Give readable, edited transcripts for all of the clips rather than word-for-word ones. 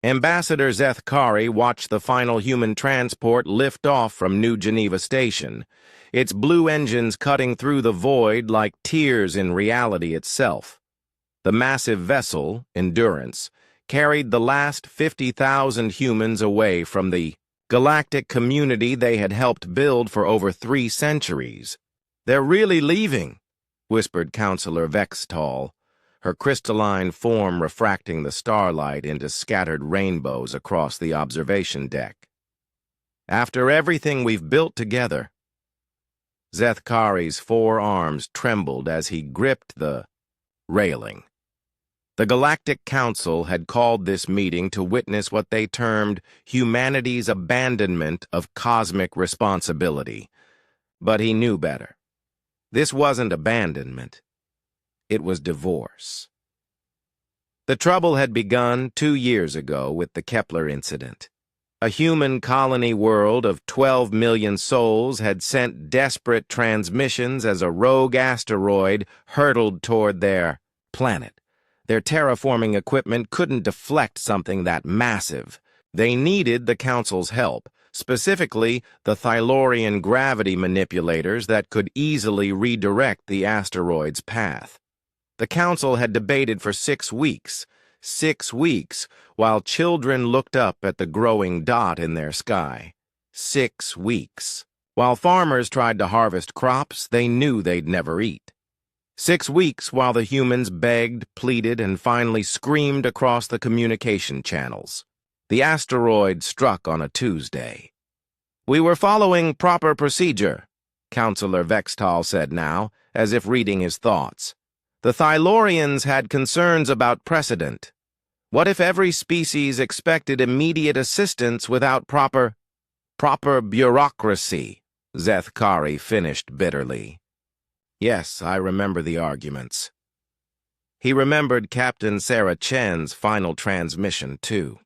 Ambassador Zethkari watched the final human transport lift off from New Geneva Station, its blue engines cutting through the void like tears in reality itself. The massive vessel, Endurance, carried the last 50,000 humans away from the galactic community they had helped build for over 3 centuries. "They're really leaving," whispered Counselor Vextal, her crystalline form refracting the starlight into scattered rainbows across the observation deck. "After everything we've built together." Zethkari's 4 arms trembled as he gripped the railing. The Galactic Council had called this meeting to witness what they termed humanity's abandonment of cosmic responsibility. But he knew better. This wasn't abandonment. It was divorce. The trouble had begun 2 years ago with the Kepler incident. A human colony world of 12 million souls had sent desperate transmissions as a rogue asteroid hurtled toward their planet. Their terraforming equipment couldn't deflect something that massive. They needed the Council's help, specifically the Thylorian gravity manipulators that could easily redirect the asteroid's path. The Council had debated for 6 weeks, 6 weeks, while children looked up at the growing dot in their sky. 6 weeks. While farmers tried to harvest crops they knew they'd never eat. 6 weeks while the humans begged, pleaded, and finally screamed across the communication channels. The asteroid struck on a Tuesday. "We were following proper procedure," Counselor Vextal said now, as if reading his thoughts. "The Thylorians had concerns about precedent. What if every species expected immediate assistance without proper bureaucracy?" Zethkari finished bitterly. Yes, I remember the arguments. He remembered Captain Sarah Chen's final transmission, too.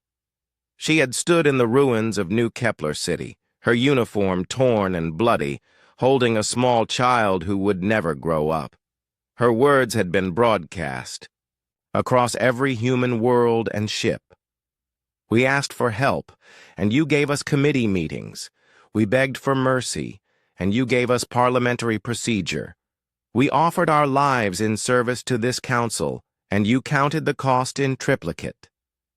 She had stood in the ruins of New Kepler City, her uniform torn and bloody, holding a small child who would never grow up. Her words had been broadcast across every human world and ship. "We asked for help, and you gave us committee meetings. We begged for mercy, and you gave us parliamentary procedure. We offered our lives in service to this council, and you counted the cost in triplicate.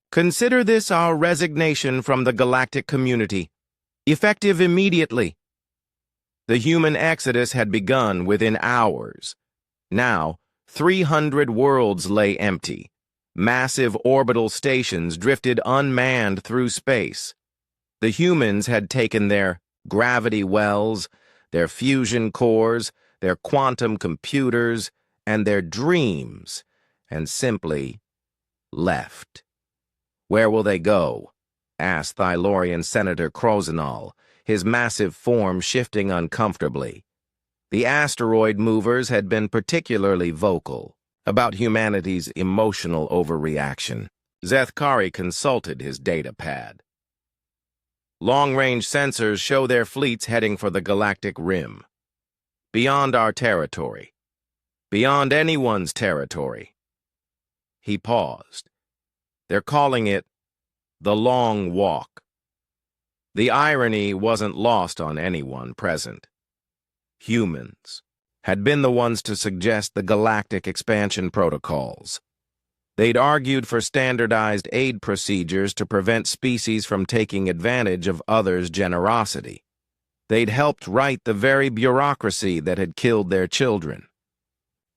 Consider this our resignation from the galactic community, effective immediately." The human exodus had begun within hours. Now, 300 worlds lay empty. Massive orbital stations drifted unmanned through space. The humans had taken their gravity wells, their fusion cores, their quantum computers, and their dreams, and simply left. "Where will they go?" asked Thylorian Senator Krozenal, his massive form shifting uncomfortably. The asteroid movers had been particularly vocal about humanity's emotional overreaction. Zethkari consulted his data pad. "Long-range sensors show their fleets heading for the galactic rim. Beyond our territory. Beyond anyone's territory." He paused. "They're calling it the Long Walk." The irony wasn't lost on anyone present. Humans had been the ones to suggest the galactic expansion protocols. They'd argued for standardized aid procedures to prevent species from taking advantage of others' generosity. They'd helped write the very bureaucracy that had killed their children.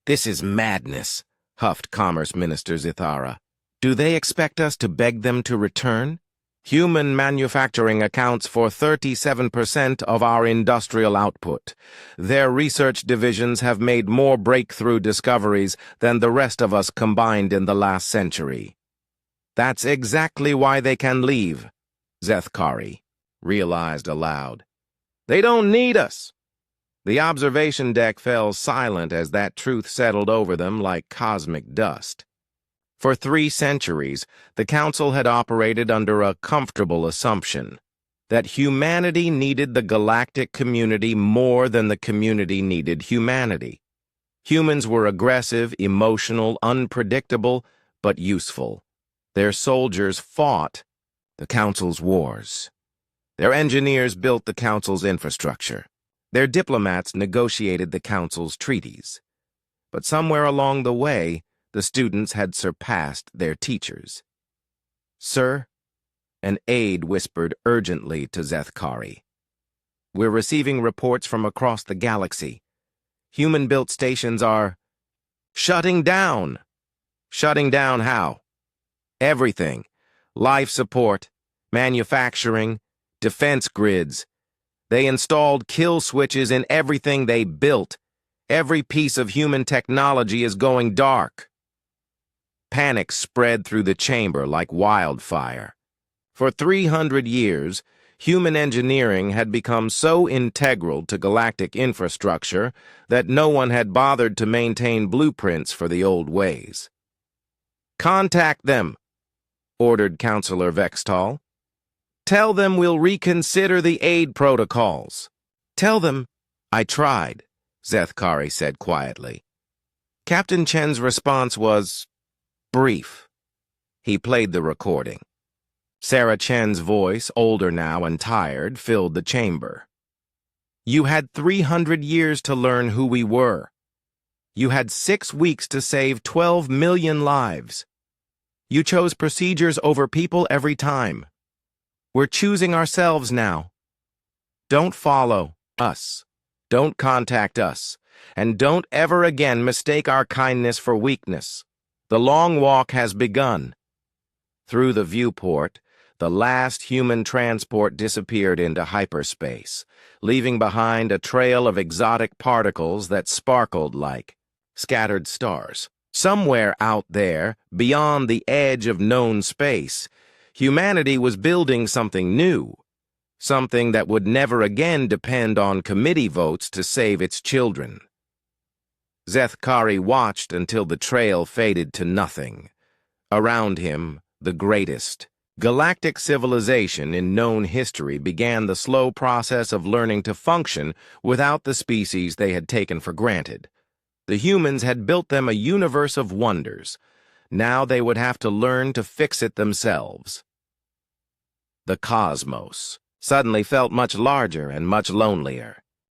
"This is madness," huffed Commerce Minister Zithara. "Do they expect us to beg them to return? Human manufacturing accounts for 37% of our industrial output. Their research divisions have made more breakthrough discoveries than the rest of us combined in the last century. That's exactly why they can leave," Zethkari realized aloud. "They don't need us." The observation deck fell silent as that truth settled over them like cosmic dust. For 3 centuries, the Council had operated under a comfortable assumption that humanity needed the galactic community more than the community needed humanity. Humans were aggressive, emotional, unpredictable, but useful. Their soldiers fought The Council's wars. Their engineers built the Council's infrastructure. Their diplomats negotiated the Council's treaties. But somewhere along the way, the students had surpassed their teachers. "Sir," an aide whispered urgently to Zethkari. "We're receiving reports from across the galaxy. Human-built stations are shutting down." "Shutting down how?" "Everything. Life support, manufacturing, defense grids. They installed kill switches in everything they built. Every piece of human technology is going dark." Panic spread through the chamber like wildfire. For 300 years, human engineering had become so integral to galactic infrastructure that no one had bothered to maintain blueprints for the old ways. "Contact them," ordered Counselor Vextall. "Tell them we'll reconsider the aid protocols." "Tell them—" "I tried," Zethkari said quietly. Captain Chen's response was brief. He played the recording. Sarah Chen's voice, older now and tired, filled the chamber. "You had 300 years to learn who we were. You had 6 weeks to save 12 million lives. You chose procedures over people every time. We're choosing ourselves now. Don't follow us. Don't contact us. And don't ever again mistake our kindness for weakness. The long walk has begun." Through the viewport, the last human transport disappeared into hyperspace, leaving behind a trail of exotic particles that sparkled like scattered stars. Somewhere out there, beyond the edge of known space, humanity was building something new, something that would never again depend on committee votes to save its children. Zethkari watched until the trail faded to nothing. Around him, the greatest galactic civilization in known history began the slow process of learning to function without the species they had taken for granted. The humans had built them a universe of wonders. Now they would have to learn to fix it themselves. The cosmos suddenly felt much larger and much lonelier.